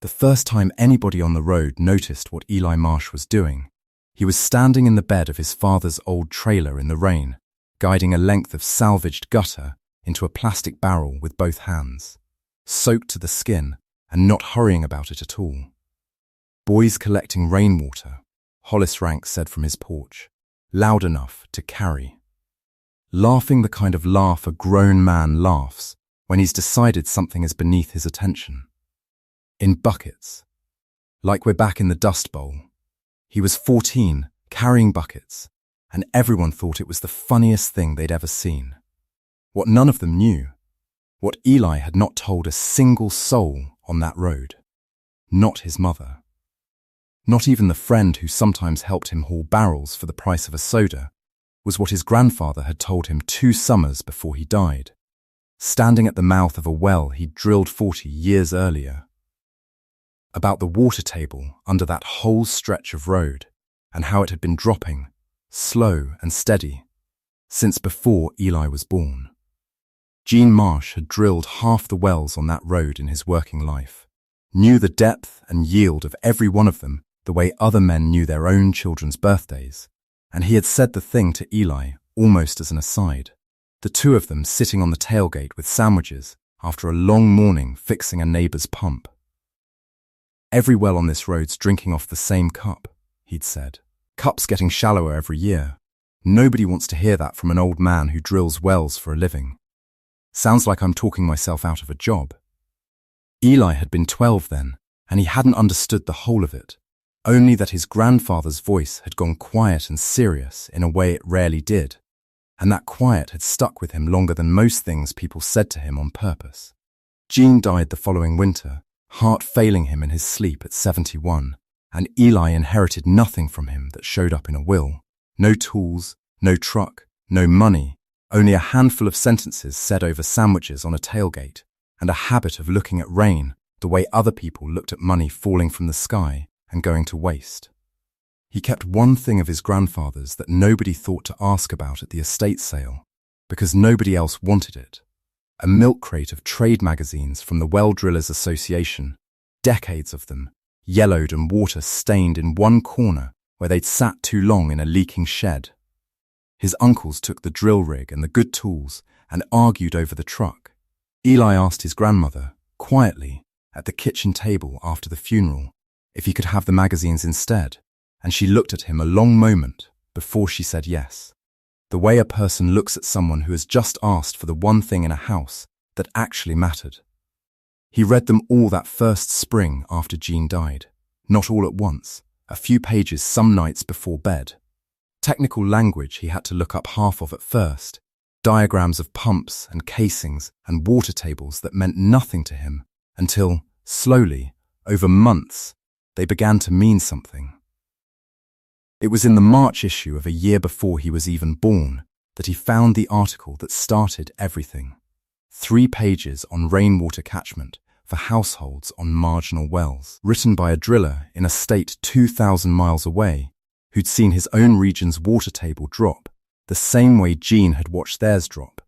The first time anybody on the road noticed what Eli Marsh was doing, he was standing in the bed of his father's old trailer in the rain, guiding a length of salvaged gutter into a plastic barrel with both hands, soaked to the skin and not hurrying about it at all. "Boys collecting rainwater," Hollis Rank said from his porch, loud enough to carry. Laughing the kind of laugh a grown man laughs when he's decided something is beneath his attention. In buckets. Like we're back in the Dust Bowl. He was 14, carrying buckets, and everyone thought it was the funniest thing they'd ever seen. What none of them knew, what Eli had not told a single soul on that road. Not his mother. Not even the friend who sometimes helped him haul barrels for the price of a soda, was what his grandfather had told him 2 summers before he died, standing at the mouth of a well he'd drilled 40 years earlier. About the water table under that whole stretch of road, and how it had been dropping, slow and steady, since before Eli was born. Gene Marsh had drilled half the wells on that road in his working life, knew the depth and yield of every one of them the way other men knew their own children's birthdays, and he had said the thing to Eli almost as an aside, the two of them sitting on the tailgate with sandwiches after a long morning fixing a neighbour's pump. "Every well on this road's drinking off the same cup," he'd said. "Cup's getting shallower every year. Nobody wants to hear that from an old man who drills wells for a living. Sounds like I'm talking myself out of a job." Eli had been 12 then, and he hadn't understood the whole of it, only that his grandfather's voice had gone quiet and serious in a way it rarely did, and that quiet had stuck with him longer than most things people said to him on purpose. Gene died the following winter, heart failing him in his sleep at 71, and Eli inherited nothing from him that showed up in a will. No tools, no truck, no money, only a handful of sentences said over sandwiches on a tailgate, and a habit of looking at rain the way other people looked at money falling from the sky and going to waste. He kept one thing of his grandfather's that nobody thought to ask about at the estate sale, because nobody else wanted it. A milk crate of trade magazines from the Well Drillers Association, decades of them, yellowed and water-stained in one corner where they'd sat too long in a leaking shed. His uncles took the drill rig and the good tools and argued over the truck. Eli asked his grandmother, quietly, at the kitchen table after the funeral, if he could have the magazines instead, and she looked at him a long moment before she said yes. The way a person looks at someone who has just asked for the one thing in a house that actually mattered. He read them all that first spring after Gene died, not all at once, a few pages some nights before bed. Technical language he had to look up half of at first, diagrams of pumps and casings and water tables that meant nothing to him until, slowly, over months, they began to mean something. It was in the March issue of a year before he was even born that he found the article that started everything. 3 pages on rainwater catchment for households on marginal wells, written by a driller in a state 2,000 miles away who'd seen his own region's water table drop the same way Gene had watched theirs drop,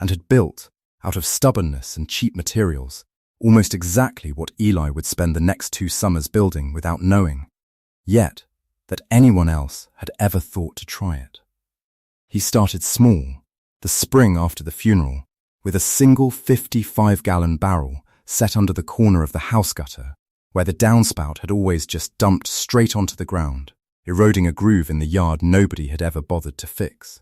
and had built, out of stubbornness and cheap materials, almost exactly what Eli would spend the next 2 summers building without knowing, yet that anyone else had ever thought to try it. He started small, the spring after the funeral, with a single 55-gallon barrel set under the corner of the house gutter, where the downspout had always just dumped straight onto the ground, eroding a groove in the yard nobody had ever bothered to fix.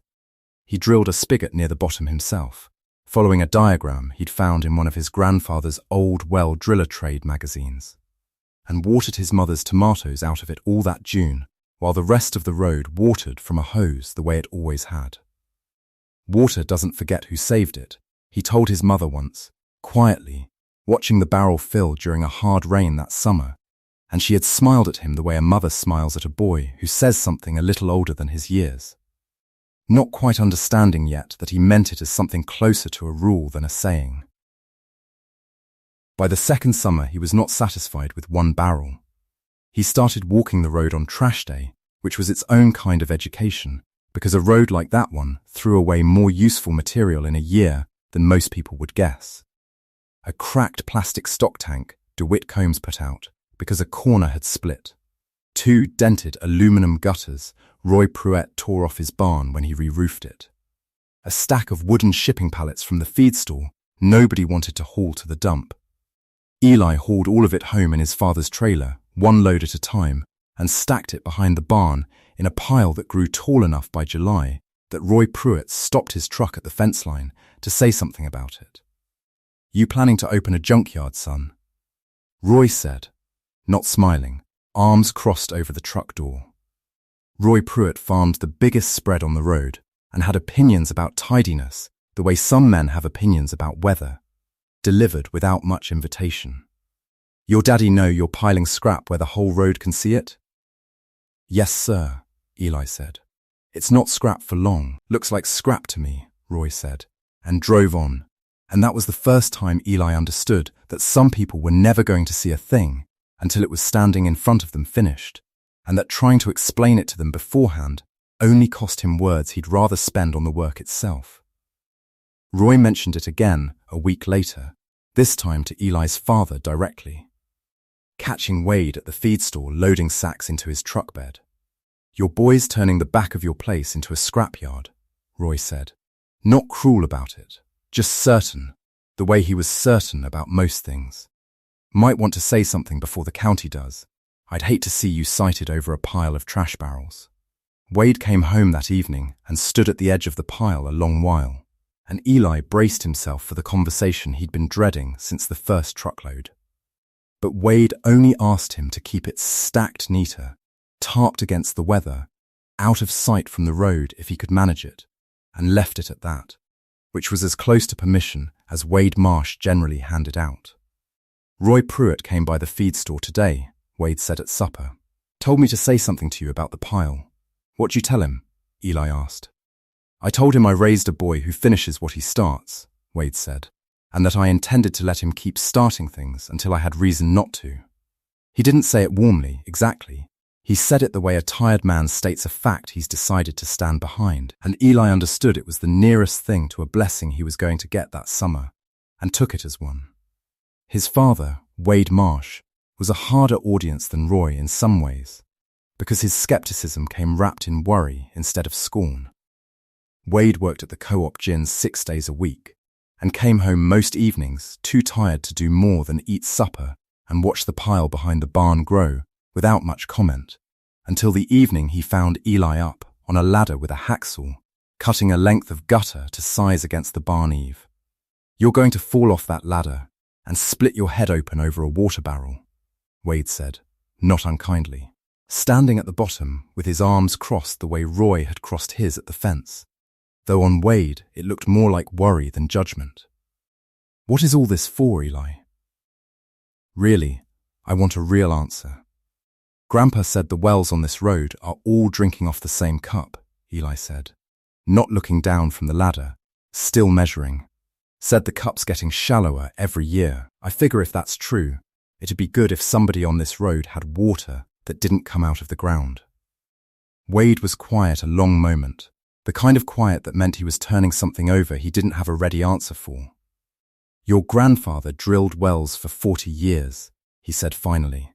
He drilled a spigot near the bottom himself, following a diagram he'd found in one of his grandfather's old well driller trade magazines, and watered his mother's tomatoes out of it all that June, while the rest of the road watered from a hose the way it always had. Water doesn't forget who saved it, he told his mother once, quietly, watching the barrel fill during a hard rain that summer, and she had smiled at him the way a mother smiles at a boy who says something a little older than his years, not quite understanding yet that he meant it as something closer to a rule than a saying. By the second summer, he was not satisfied with 1 barrel. He started walking the road on trash day, which was its own kind of education, because a road like that one threw away more useful material in a year than most people would guess. A cracked plastic stock tank DeWitt combs put out because a corner had split. 2 dented aluminum gutters Roy Pruett tore off his barn when he re-roofed it. A stack of wooden shipping pallets from the feed store nobody wanted to haul to the dump. Eli hauled all of it home in his father's trailer, 1 load at a time, and stacked it behind the barn in a pile that grew tall enough by July that Roy Pruett stopped his truck at the fence line to say something about it. "You planning to open a junkyard, son?" Roy said, not smiling, arms crossed over the truck door. Roy Pruett farmed the biggest spread on the road and had opinions about tidiness the way some men have opinions about weather, delivered without much invitation. "Your daddy know you're piling scrap where the whole road can see it?" "Yes, sir," Eli said. "It's not scrap for long. Looks like scrap to me," Roy said, and drove on. And that was the first time Eli understood that some people were never going to see a thing until it was standing in front of them finished, and that trying to explain it to them beforehand only cost him words he'd rather spend on the work itself. Roy mentioned it again a week later, this time to Eli's father directly. Catching Wade at the feed store loading sacks into his truck bed. "Your boy's turning the back of your place into a scrapyard," Roy said. Not cruel about it, just certain, the way he was certain about most things. "Might want to say something before the county does. I'd hate to see you cited over a pile of trash barrels." Wade came home that evening and stood at the edge of the pile a long while, and Eli braced himself for the conversation he'd been dreading since the first truckload. But Wade only asked him to keep it stacked neater, tarped against the weather, out of sight from the road if he could manage it, and left it at that, which was as close to permission as Wade Marsh generally handed out. "Roy Pruett came by the feed store today," Wade said at supper. "Told me to say something to you about the pile." "What'd you tell him?" Eli asked. "I told him I raised a boy who finishes what he starts," Wade said, "and that I intended to let him keep starting things until I had reason not to." He didn't say it warmly, exactly. He said it the way a tired man states a fact he's decided to stand behind, and Eli understood it was the nearest thing to a blessing he was going to get that summer, and took it as one. His father, Wade Marsh, was a harder audience than Roy in some ways, because his skepticism came wrapped in worry instead of scorn. Wade worked at the co-op gin 6 days a week, and came home most evenings too tired to do more than eat supper and watch the pile behind the barn grow without much comment, until the evening he found Eli up on a ladder with a hacksaw, cutting a length of gutter to size against the barn eave. "You're going to fall off that ladder and split your head open over a water barrel," Wade said, not unkindly, standing at the bottom with his arms crossed the way Roy had crossed his at the fence, though on Wade it looked more like worry than judgment. "What is all this for, Eli?" "Really, I want a real answer." "Grandpa said the wells on this road are all drinking off the same cup," Eli said, not looking down from the ladder, still measuring. "Said the cup's getting shallower every year. I figure if that's true, it'd be good if somebody on this road had water that didn't come out of the ground." Wade was quiet a long moment, the kind of quiet that meant he was turning something over he didn't have a ready answer for. "Your grandfather drilled wells for 40 years, he said finally.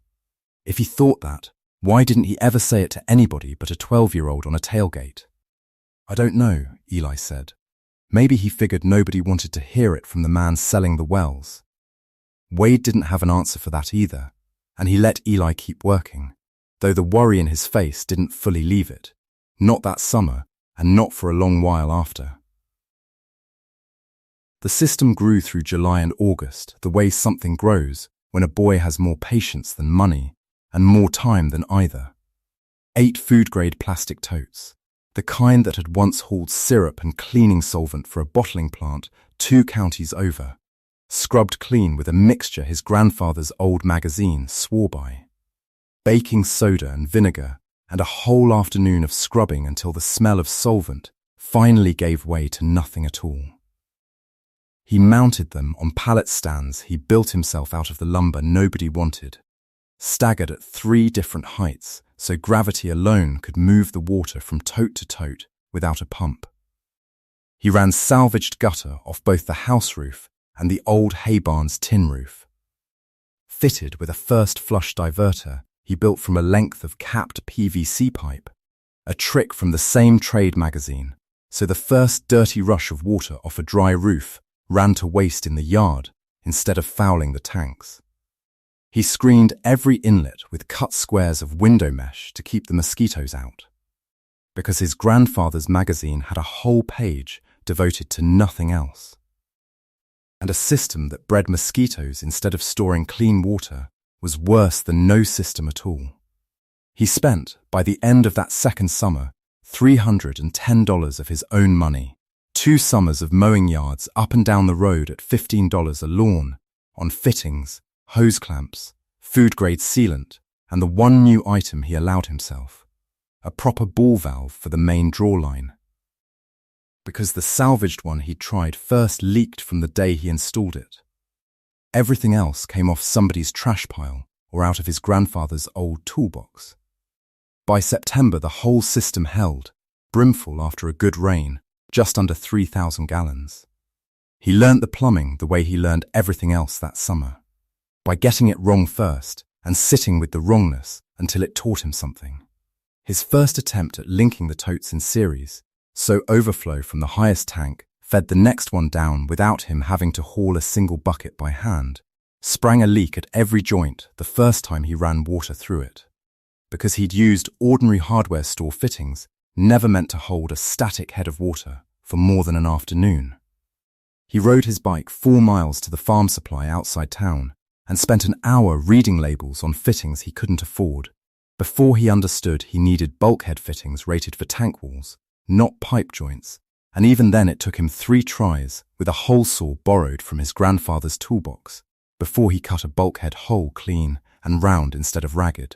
If he thought that, why didn't he ever say it to anybody but a 12-year-old on a tailgate? "I don't know," Eli said. "Maybe he figured nobody wanted to hear it from the man selling the wells." Wade didn't have an answer for that either, and he let Eli keep working, though the worry in his face didn't fully leave it, not that summer, and not for a long while after. The system grew through July and August the way something grows when a boy has more patience than money, and more time than either. 8 food-grade plastic totes, the kind that had once hauled syrup and cleaning solvent for a bottling plant 2 counties over, scrubbed clean with a mixture his grandfather's old magazine swore by. Baking soda and vinegar, and a whole afternoon of scrubbing until the smell of solvent finally gave way to nothing at all. He mounted them on pallet stands he built himself out of the lumber nobody wanted, staggered at 3 different heights so gravity alone could move the water from tote to tote without a pump. He ran salvaged gutter off both the house roof and the old hay barn's tin roof. fitted with a first flush diverter he built from a length of capped PVC pipe, a trick from the same trade magazine, so the first dirty rush of water off a dry roof ran to waste in the yard instead of fouling the tanks. He screened every inlet with cut squares of window mesh to keep the mosquitoes out, because his grandfather's magazine had a whole page devoted to nothing else. And a system that bred mosquitoes instead of storing clean water was worse than no system at all. He spent, by the end of that second summer, $310 of his own money, 2 summers of mowing yards up and down the road at $15 a lawn, on fittings, hose clamps, food-grade sealant, and the one new item he allowed himself, a proper ball valve for the main draw line. Because the salvaged one he'd tried first leaked from the day he installed it. Everything else came off somebody's trash pile or out of his grandfather's old toolbox. By September, the whole system held, brimful after a good rain, just under 3,000 gallons. He learnt the plumbing the way he learned everything else that summer, by getting it wrong first and sitting with the wrongness until it taught him something. His first attempt at linking the totes in series, so overflow from the highest tank fed the next one down without him having to haul a single bucket by hand, sprang a leak at every joint the first time he ran water through it, because he'd used ordinary hardware store fittings never meant to hold a static head of water for more than an afternoon. He rode his bike 4 miles to the farm supply outside town and spent an hour reading labels on fittings he couldn't afford before he understood he needed bulkhead fittings rated for tank walls, not pipe joints, and even then it took him 3 tries with a hole saw borrowed from his grandfather's toolbox before he cut a bulkhead hole clean and round instead of ragged.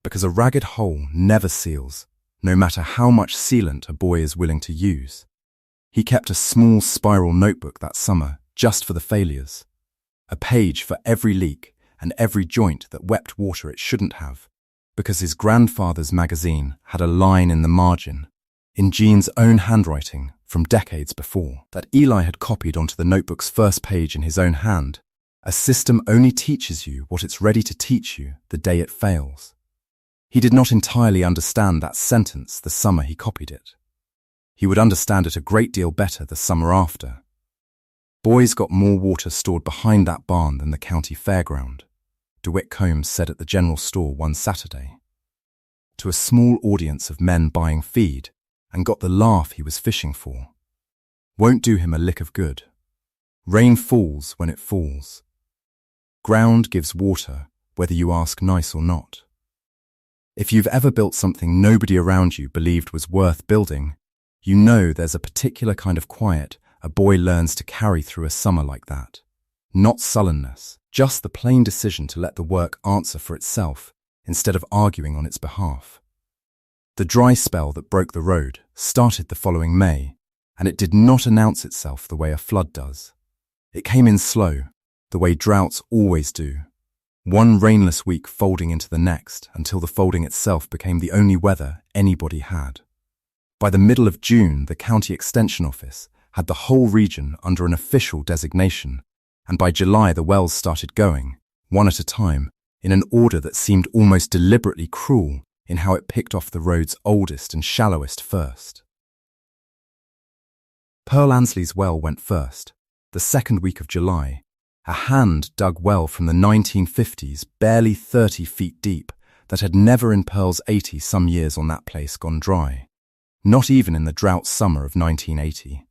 Because a ragged hole never seals, no matter how much sealant a boy is willing to use. He kept a small spiral notebook that summer just for the failures, a page for every leak and every joint that wept water it shouldn't have, because his grandfather's magazine had a line in the margin, in Jean's own handwriting from decades before, that Eli had copied onto the notebook's first page in his own hand. A system only teaches you what it's ready to teach you the day it fails. He did not entirely understand that sentence the summer he copied it. He would understand it a great deal better the summer after. Boys got more water stored behind that barn than the county fairground, DeWitt Combs said at the general store one Saturday. To a small audience of men buying feed, and got the laugh he was fishing for. Won't do him a lick of good. Rain falls when it falls. Ground gives water, whether you ask nice or not. If you've ever built something nobody around you believed was worth building, you know there's a particular kind of quiet a boy learns to carry through a summer like that. Not sullenness, just the plain decision to let the work answer for itself instead of arguing on its behalf. The dry spell that broke the road started the following May, and it did not announce itself the way a flood does. It came in slow, the way droughts always do. One rainless week folding into the next until the folding itself became the only weather anybody had. By the middle of June, the County Extension Office had the whole region under an official designation, and by July the wells started going, one at a time, in an order that seemed almost deliberately cruel in how it picked off the road's oldest and shallowest first. Pearl Ansley's well went first, the second week of July, a hand dug well from the 1950s, barely 30 feet deep, that had never in Pearl's 80-some years on that place gone dry, not even in the drought summer of 1980.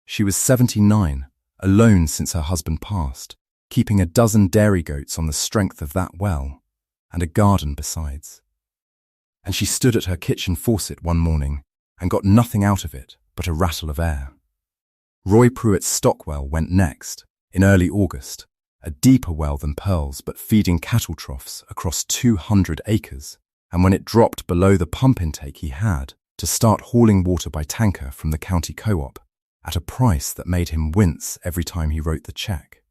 She was 79, alone since her husband passed, keeping a dozen dairy goats on the strength of that well, and a garden besides. And she stood at her kitchen faucet one morning and got nothing out of it but a rattle of air. Roy Pruitt's stock well went next, in early August, a deeper well than Pearl's but feeding cattle troughs across 200 acres, and when it dropped below the pump intake he had to start hauling water by tanker from the county co-op at a price that made him wince every time he wrote the check,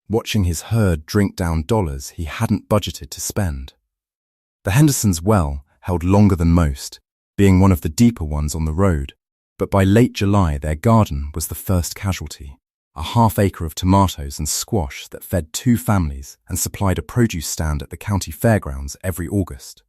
watching his herd drink down dollars he hadn't budgeted to spend. The Hendersons' well held longer than most, being one of the deeper ones on the road, but by late July their garden was the first casualty, a half-acre of tomatoes and squash that fed 2 families and supplied a produce stand at the county fairgrounds every August.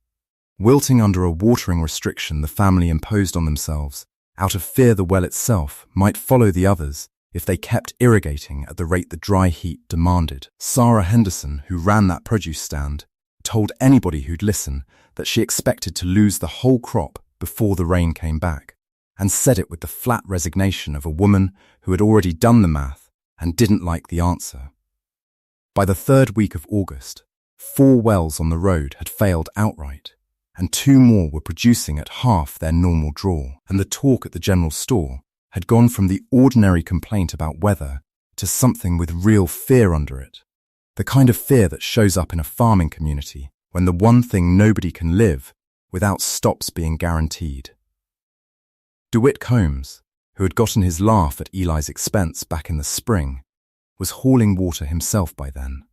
Wilting under a watering restriction the family imposed on themselves, out of fear the well itself might follow the others if they kept irrigating at the rate the dry heat demanded. Sarah Henderson, who ran that produce stand, told anybody who'd listen that she expected to lose the whole crop before the rain came back, and said it with the flat resignation of a woman who had already done the math and didn't like the answer. By the 3rd week of August, 4 wells on the road had failed outright, and 2 more were producing at half their normal draw, and the talk at the general store had gone from the ordinary complaint about weather to something with real fear under it, the kind of fear that shows up in a farming community when the one thing nobody can live without stops being guaranteed. DeWitt Combs, who had gotten his laugh at Eli's expense back in the spring, was hauling water himself by then.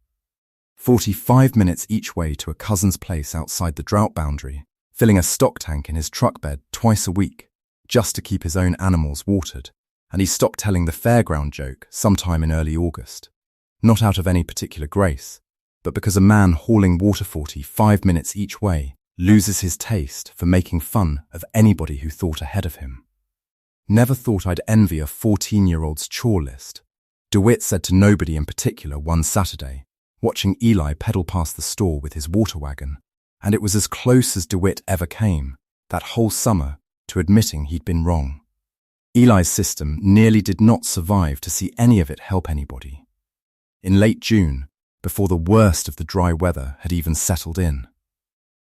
45 minutes each way to a cousin's place outside the drought boundary, filling a stock tank in his truck bed twice a week, just to keep his own animals watered, and he stopped telling the fairground joke sometime in early August, not out of any particular grace, but because a man hauling water 45 minutes each way loses his taste for making fun of anybody who thought ahead of him. Never thought I'd envy a 14-year-old's chore list, DeWitt said to nobody in particular one Saturday, watching Eli pedal past the store with his water wagon, and it was as close as DeWitt ever came, that whole summer, to admitting he'd been wrong. Eli's system nearly did not survive to see any of it help anybody. In late June, before the worst of the dry weather had even settled in,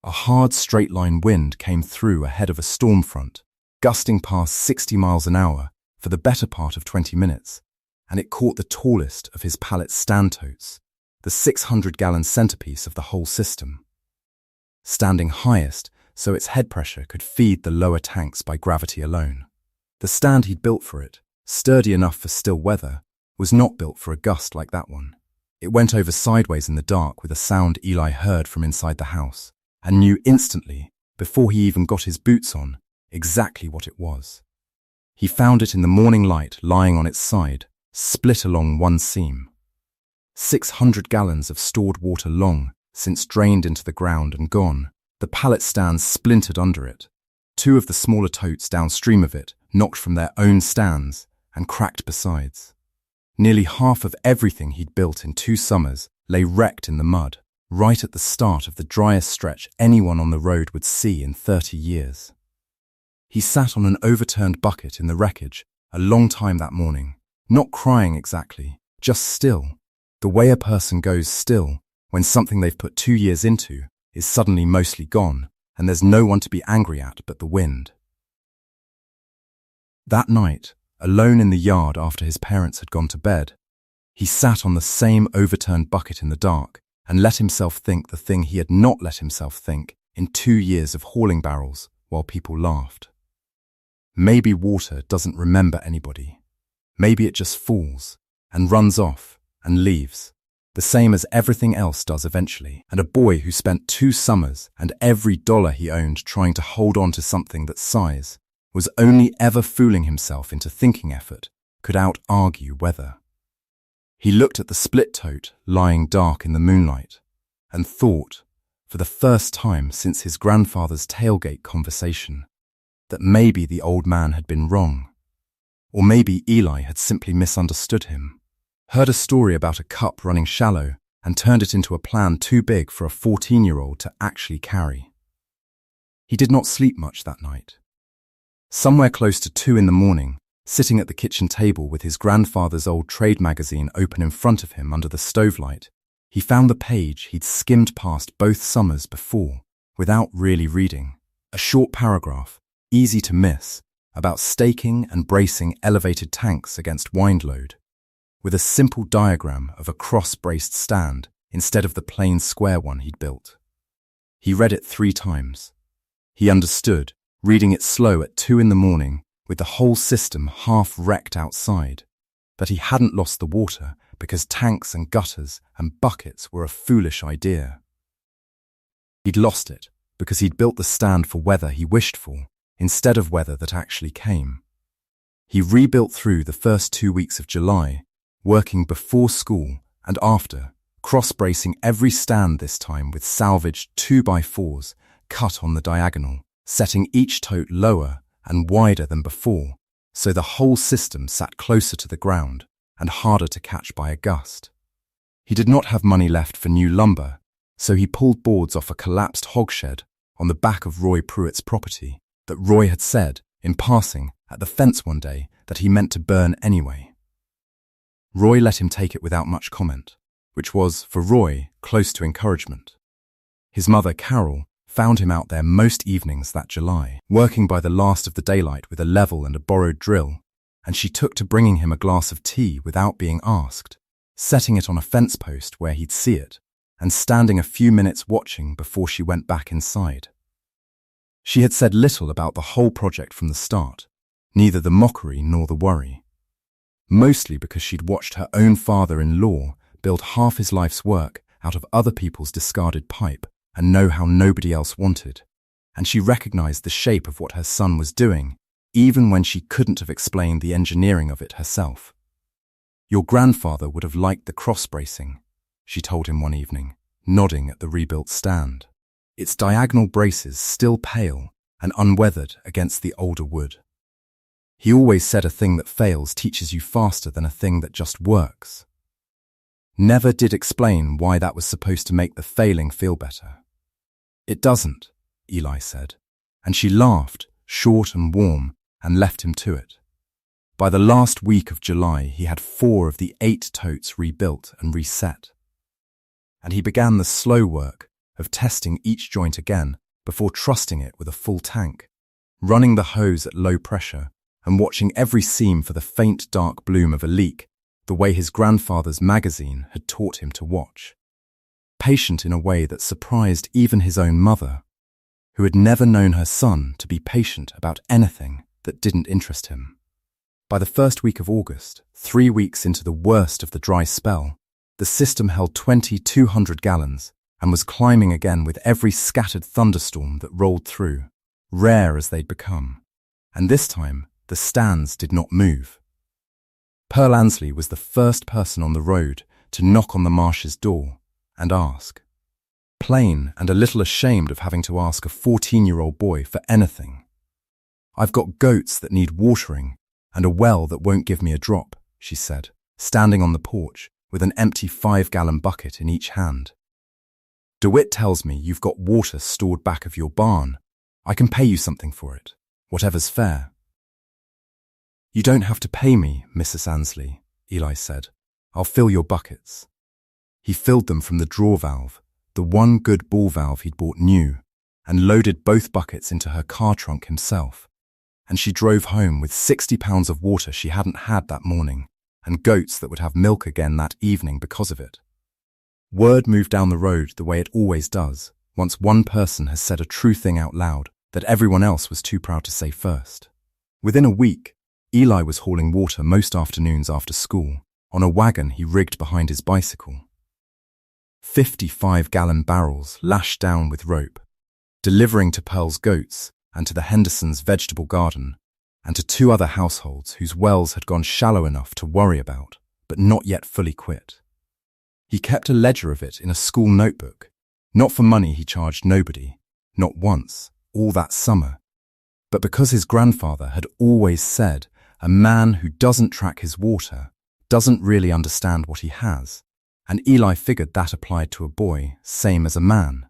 a hard straight-line wind came through ahead of a storm front, gusting past 60 miles an hour for the better part of 20 minutes, and it caught the tallest of his pallet stand totes, the 600-gallon centerpiece of the whole system. Standing highest so its head pressure could feed the lower tanks by gravity alone. The stand he'd built for it, sturdy enough for still weather, was not built for a gust like that one. It went over sideways in the dark with a sound Eli heard from inside the house, and knew instantly, before he even got his boots on, exactly what it was. He found it in the morning light lying on its side, split along one seam. 600 gallons of stored water long, since drained into the ground and gone, the pallet stands splintered under it. 2 of the smaller totes downstream of it knocked from their own stands and cracked besides. Nearly half of everything he'd built in 2 summers lay wrecked in the mud, right at the start of the driest stretch anyone on the road would see in 30 years. He sat on an overturned bucket in the wreckage a long time that morning, not crying exactly, just still, the way a person goes still when something they've put 2 years into is suddenly mostly gone and there's no one to be angry at but the wind. That night, alone in the yard after his parents had gone to bed, he sat on the same overturned bucket in the dark and let himself think the thing he had not let himself think in 2 years of hauling barrels while people laughed. Maybe water doesn't remember anybody. Maybe it just falls and runs off and leaves, the same as everything else does eventually. And a boy who spent 2 summers and every dollar he owned trying to hold on to something that size, was only ever fooling himself into thinking effort, could out-argue weather. He looked at the split tote lying dark in the moonlight and thought, for the first time since his grandfather's tailgate conversation, that maybe the old man had been wrong, or maybe Eli had simply misunderstood him, heard a story about a cup running shallow and turned it into a plan too big for a 14-year-old to actually carry. He did not sleep much that night. Somewhere close to 2 in the morning, sitting at the kitchen table with his grandfather's old trade magazine open in front of him under the stovelight, he found the page he'd skimmed past both summers before, without really reading. A short paragraph, easy to miss, about staking and bracing elevated tanks against wind load, with a simple diagram of a cross-braced stand instead of the plain square one he'd built. He read it 3 times. He understood, reading it slow at 2 in the morning, with the whole system half wrecked outside, that he hadn't lost the water because tanks and gutters and buckets were a foolish idea. He'd lost it because he'd built the stand for weather he wished for, instead of weather that actually came. He rebuilt through the first 2 weeks of July, working before school and after, cross-bracing every stand this time with salvaged 2x4s cut on the diagonal, setting each tote lower and wider than before, so the whole system sat closer to the ground and harder to catch by a gust. He did not have money left for new lumber, so he pulled boards off a collapsed hogshed on the back of Roy Pruitt's property that Roy had said, in passing, at the fence one day that he meant to burn anyway. Roy let him take it without much comment, which was, for Roy, close to encouragement. His mother, Carol, found him out there most evenings that July, working by the last of the daylight with a level and a borrowed drill, and she took to bringing him a glass of tea without being asked, setting it on a fence post where he'd see it, and standing a few minutes watching before she went back inside. She had said little about the whole project from the start, neither the mockery nor the worry. Mostly because she'd watched her own father-in-law build half his life's work out of other people's discarded pipe and know how nobody else wanted, and she recognized the shape of what her son was doing, even when she couldn't have explained the engineering of it herself. "Your grandfather would have liked the cross-bracing," she told him one evening, nodding at the rebuilt stand, its diagonal braces still pale and unweathered against the older wood. He always said a thing that fails teaches you faster than a thing that just works. Never did explain why that was supposed to make the failing feel better. "It doesn't," Eli said, and she laughed, short and warm, and left him to it. By the last week of July, he had 4 of the 8 totes rebuilt and reset. And he began the slow work of testing each joint again before trusting it with a full tank, running the hose at low pressure and watching every seam for the faint dark bloom of a leak, the way his grandfather's magazine had taught him to watch. Patient in a way that surprised even his own mother, who had never known her son to be patient about anything that didn't interest him. By the first week of August, 3 weeks into the worst of the dry spell, the system held 2,200 gallons and was climbing again with every scattered thunderstorm that rolled through, rare as they'd become. And this time, the stands did not move. Pearl Ansley was the first person on the road to knock on the Marsh's door and ask. Plain and a little ashamed of having to ask a 14-year-old boy for anything. "I've got goats that need watering and a well that won't give me a drop," she said, standing on the porch with an empty 5-gallon bucket in each hand. "DeWitt tells me you've got water stored back of your barn. I can pay you something for it, whatever's fair." "You don't have to pay me, Mrs. Ansley," Eli said. "I'll fill your buckets." He filled them from the draw valve, the one good ball valve he'd bought new, and loaded both buckets into her car trunk himself. And she drove home with 60 pounds of water she hadn't had that morning, and goats that would have milk again that evening because of it. Word moved down the road the way it always does, once one person has said a true thing out loud that everyone else was too proud to say first. Within a week, Eli was hauling water most afternoons after school, on a wagon he rigged behind his bicycle. 55-gallon barrels lashed down with rope, delivering to Pearl's goats and to the Hendersons' vegetable garden, and to 2 other households whose wells had gone shallow enough to worry about, but not yet fully quit. He kept a ledger of it in a school notebook. Not for money he charged nobody, not once, all that summer, but because his grandfather had always said a man who doesn't track his water doesn't really understand what he has, and Eli figured that applied to a boy, same as a man.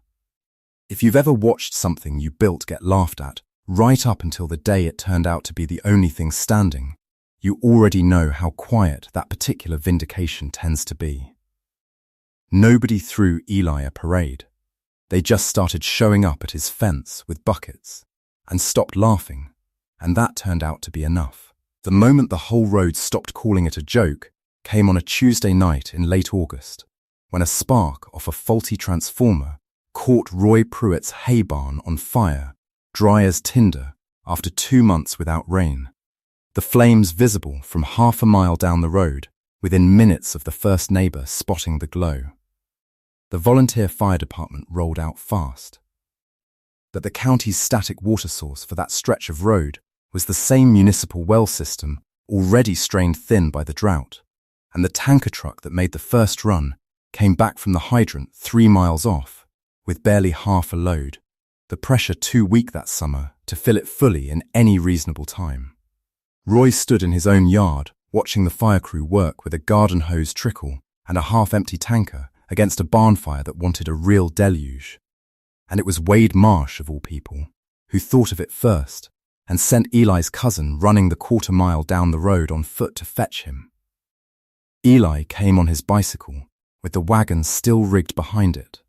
If you've ever watched something you built get laughed at, right up until the day it turned out to be the only thing standing, you already know how quiet that particular vindication tends to be. Nobody threw Eli a parade. They just started showing up at his fence with buckets and stopped laughing, and that turned out to be enough. The moment the whole road stopped calling it a joke came on a Tuesday night in late August, when a spark off a faulty transformer caught Roy Pruitt's hay barn on fire, dry as tinder, after 2 months without rain. The flames visible from half a mile down the road, within minutes of the first neighbour spotting the glow. The volunteer fire department rolled out fast. But the county's static water source for that stretch of road was the same municipal well system already strained thin by the drought, and the tanker truck that made the first run came back from the hydrant 3 miles off, with barely half a load, the pressure too weak that summer to fill it fully in any reasonable time. Roy stood in his own yard, watching the fire crew work with a garden hose trickle and a half-empty tanker against a barn fire that wanted a real deluge. And it was Wade Marsh, of all people, who thought of it first and sent Eli's cousin running the 1/4 mile down the road on foot to fetch him. Eli came on his bicycle, with the wagon still rigged behind it,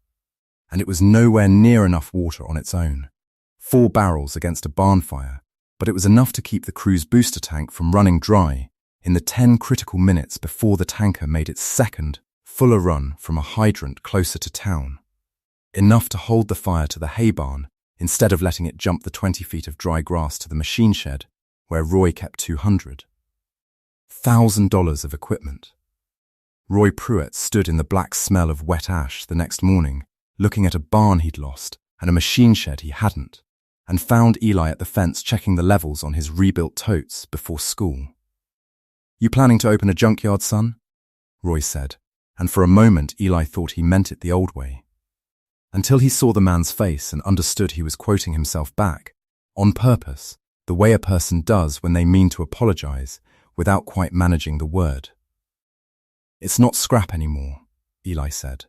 and it was nowhere near enough water on its own. 4 barrels against a barn fire, but it was enough to keep the crew's booster tank from running dry in the 10 critical minutes before the tanker made its second, fuller run from a hydrant closer to town. Enough to hold the fire to the hay barn instead of letting it jump the 20 feet of dry grass to the machine shed, where Roy kept $200,000 of equipment. Roy Pruitt stood in the black smell of wet ash the next morning, looking at a barn he'd lost and a machine shed he hadn't, and found Eli at the fence checking the levels on his rebuilt totes before school. "You planning to open a junkyard, son?" Roy said, and for a moment Eli thought he meant it the old way. Until he saw the man's face and understood he was quoting himself back, on purpose, the way a person does when they mean to apologize without quite managing the word. "It's not scrap anymore," Eli said,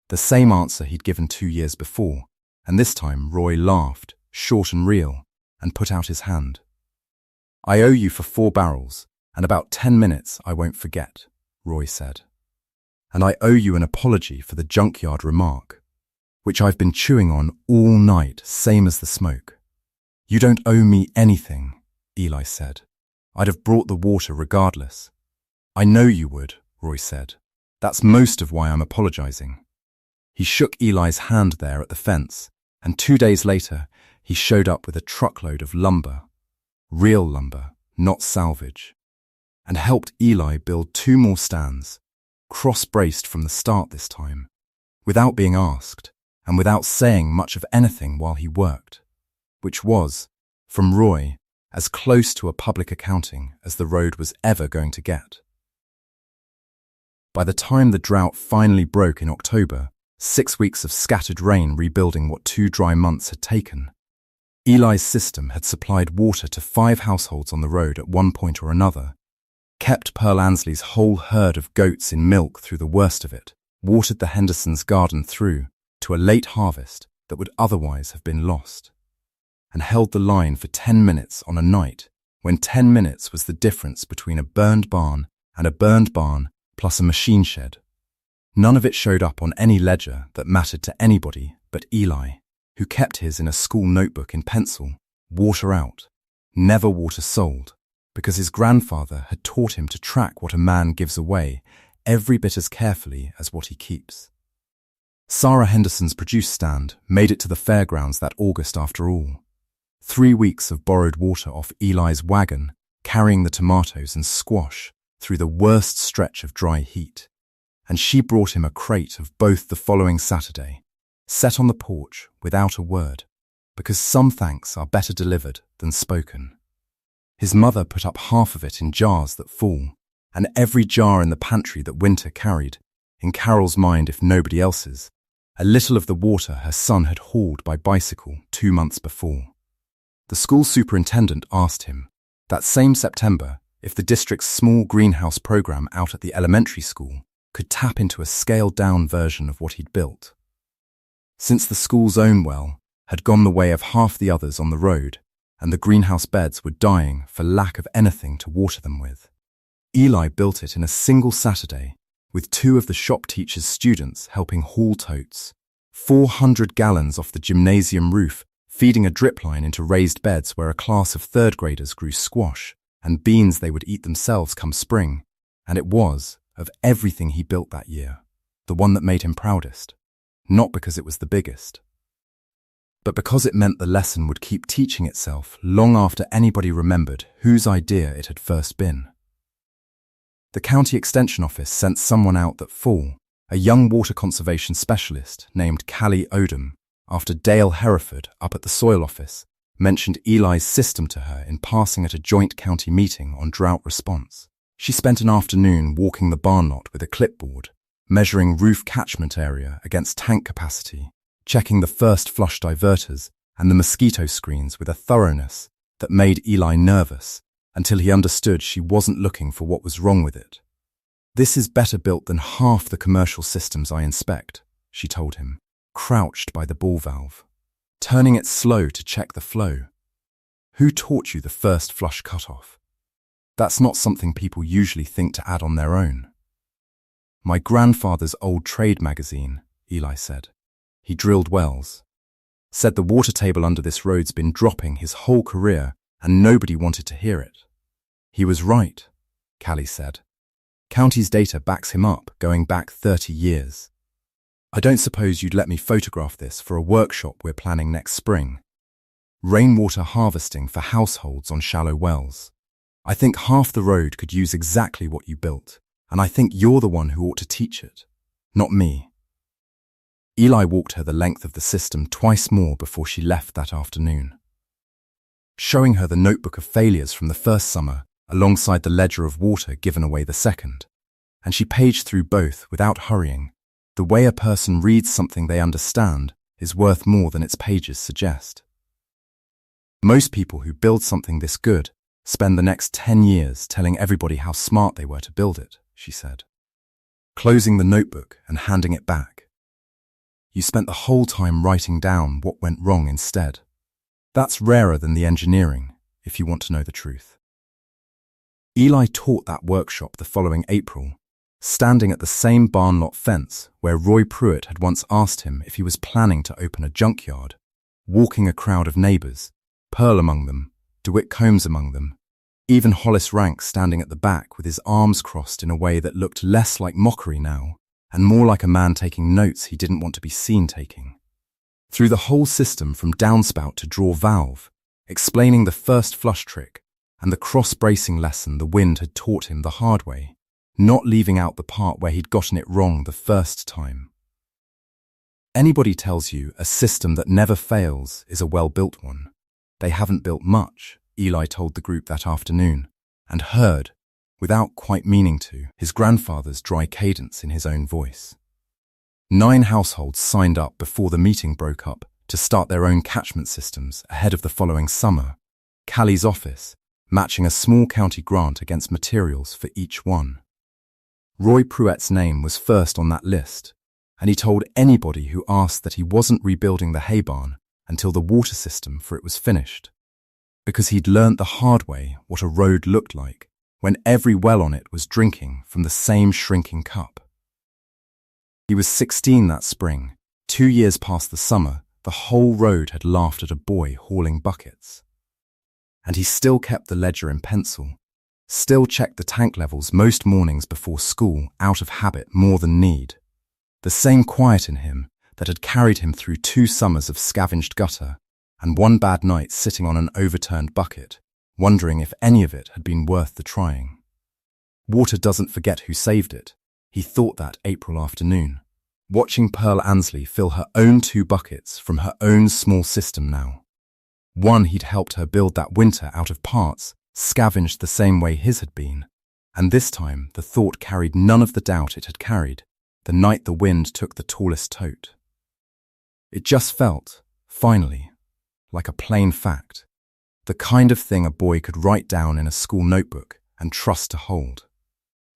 the same answer he'd given 2 years before, and this time Roy laughed, short and real, and put out his hand. "I owe you for 4 barrels, and about 10 minutes I won't forget," Roy said. "And I owe you an apology for the junkyard remark, which I've been chewing on all night, same as the smoke." "You don't owe me anything," Eli said. "I'd have brought the water regardless." "I know you would," Roy said. "That's most of why I'm apologizing." He shook Eli's hand there at the fence, and 2 days later he showed up with a truckload of lumber, real lumber, not salvage, and helped Eli build 2 more stands, cross-braced from the start this time, without being asked and without saying much of anything while he worked, which was, from Roy, as close to a public accounting as the road was ever going to get. By the time the drought finally broke in October, 6 weeks of scattered rain rebuilding what 2 dry months had taken, Eli's system had supplied water to 5 households on the road at one point or another, kept Pearl Ansley's whole herd of goats in milk through the worst of it, watered the Hendersons' garden through to a late harvest that would otherwise have been lost, and held the line for 10 minutes on a night when 10 minutes was the difference between a burned barn and a burned barn plus a machine shed. None of it showed up on any ledger that mattered to anybody but Eli, who kept his in a school notebook in pencil, water out, never water sold, because his grandfather had taught him to track what a man gives away every bit as carefully as what he keeps. Sarah Henderson's produce stand made it to the fairgrounds that August after all. 3 weeks of borrowed water off Eli's wagon, carrying the tomatoes and squash through the worst stretch of dry heat, and she brought him a crate of both the following Saturday, set on the porch without a word, because some thanks are better delivered than spoken. His mother put up half of it in jars that full, and every jar in the pantry that Winter carried, in Carol's mind if nobody else's, a little of the water her son had hauled by bicycle 2 months before. The school superintendent asked him, that same September, if the district's small greenhouse program out at the elementary school could tap into a scaled-down version of what he'd built. Since the school's own well had gone the way of half the others on the road, and the greenhouse beds were dying for lack of anything to water them with, Eli built it in a single Saturday, with 2 of the shop teacher's students helping haul totes, 400 gallons off the gymnasium roof, feeding a drip line into raised beds where a class of 3rd graders grew squash and beans they would eat themselves come spring, and it was, of everything he built that year, the one that made him proudest, not because it was the biggest, but because it meant the lesson would keep teaching itself long after anybody remembered whose idea it had first been. The county extension office sent someone out that fall, a young water conservation specialist named Callie Odom, after Dale Hereford up at the soil office mentioned Eli's system to her in passing at a joint county meeting on drought response. She spent an afternoon walking the barn lot with a clipboard, measuring roof catchment area against tank capacity, checking the first flush diverters and the mosquito screens with a thoroughness that made Eli nervous until he understood she wasn't looking for what was wrong with it. "This is better built than half the commercial systems I inspect," she told him, crouched by the ball valve, turning it slow to check the flow. "Who taught you the first flush cutoff? That's not something people usually think to add on their own." "My grandfather's old trade magazine," Eli said. "He drilled wells. Said the water table under this road's been dropping his whole career and nobody wanted to hear it." "He was right," Callie said. "County's data backs him up, going back 30 years. I don't suppose you'd let me photograph this for a workshop we're planning next spring. Rainwater harvesting for households on shallow wells. I think half the road could use exactly what you built, and I think you're the one who ought to teach it, not me." Eli walked her the length of the system twice more before she left that afternoon, showing her the notebook of failures from the first summer alongside the ledger of water given away the second, and she paged through both without hurrying. The way a person reads something they understand is worth more than its pages suggest. Most people who build something this good spend the next 10 years telling everybody how smart they were to build it, she said, closing the notebook and handing it back. "You spent the whole time writing down what went wrong instead. That's rarer than the engineering, if you want to know the truth." Eli taught that workshop the following April, standing at the same barn lot fence where Roy Pruitt had once asked him if he was planning to open a junkyard, walking a crowd of neighbours, Pearl among them, DeWitt Combs among them, even Hollis Rank standing at the back with his arms crossed in a way that looked less like mockery now and more like a man taking notes he didn't want to be seen taking. Through the whole system from downspout to draw valve, explaining the first flush trick and the cross-bracing lesson the wind had taught him the hard way, not leaving out the part where he'd gotten it wrong the first time. Anybody tells you a system that never fails is a well-built one. They haven't built much, Eli told the group that afternoon, and heard, without quite meaning to, his grandfather's dry cadence in his own voice. 9 households signed up before the meeting broke up to start their own catchment systems ahead of the following summer, Callie's office matching a small county grant against materials for each one. Roy Pruitt's name was first on that list, and he told anybody who asked that he wasn't rebuilding the hay barn until the water system for it was finished, because he'd learnt the hard way what a road looked like when every well on it was drinking from the same shrinking cup. He was 16 that spring. 2 years past the summer, the whole road had laughed at a boy hauling buckets. And he still kept the ledger in pencil, still checked the tank levels most mornings before school out of habit more than need. The same quiet in him that had carried him through 2 summers of scavenged gutter and 1 bad night sitting on an overturned bucket, wondering if any of it had been worth the trying. Water doesn't forget who saved it, he thought that April afternoon, watching Pearl Ansley fill her own 2 buckets from her own small system now. One he'd helped her build that winter out of parts, scavenged the same way his had been, and this time the thought carried none of the doubt it had carried the night the wind took the tallest tote. It just felt, finally, like a plain fact, the kind of thing a boy could write down in a school notebook and trust to hold.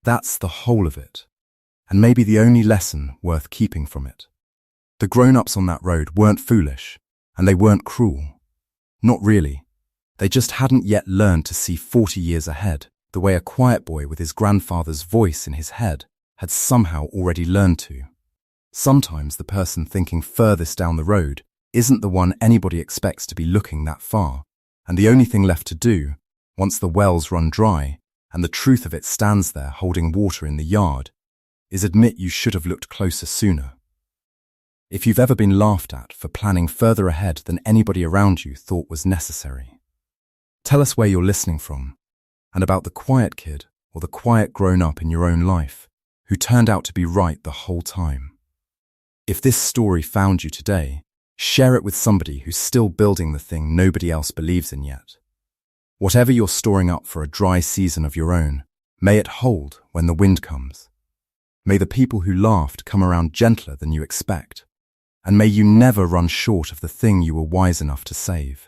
That's the whole of it, and maybe the only lesson worth keeping from it. The grown-ups on that road weren't foolish, and they weren't cruel. Not really. They just hadn't yet learned to see 40 years ahead, the way a quiet boy with his grandfather's voice in his head had somehow already learned to. Sometimes the person thinking furthest down the road isn't the one anybody expects to be looking that far, and the only thing left to do, once the wells run dry and the truth of it stands there holding water in the yard, is admit you should have looked closer sooner. If you've ever been laughed at for planning further ahead than anybody around you thought was necessary, tell us where you're listening from, and about the quiet kid or the quiet grown-up in your own life who turned out to be right the whole time. If this story found you today, share it with somebody who's still building the thing nobody else believes in yet. Whatever you're storing up for a dry season of your own, May it hold when the wind comes. May the people who laughed come around gentler than you expect. And may you never run short of the thing you were wise enough to save.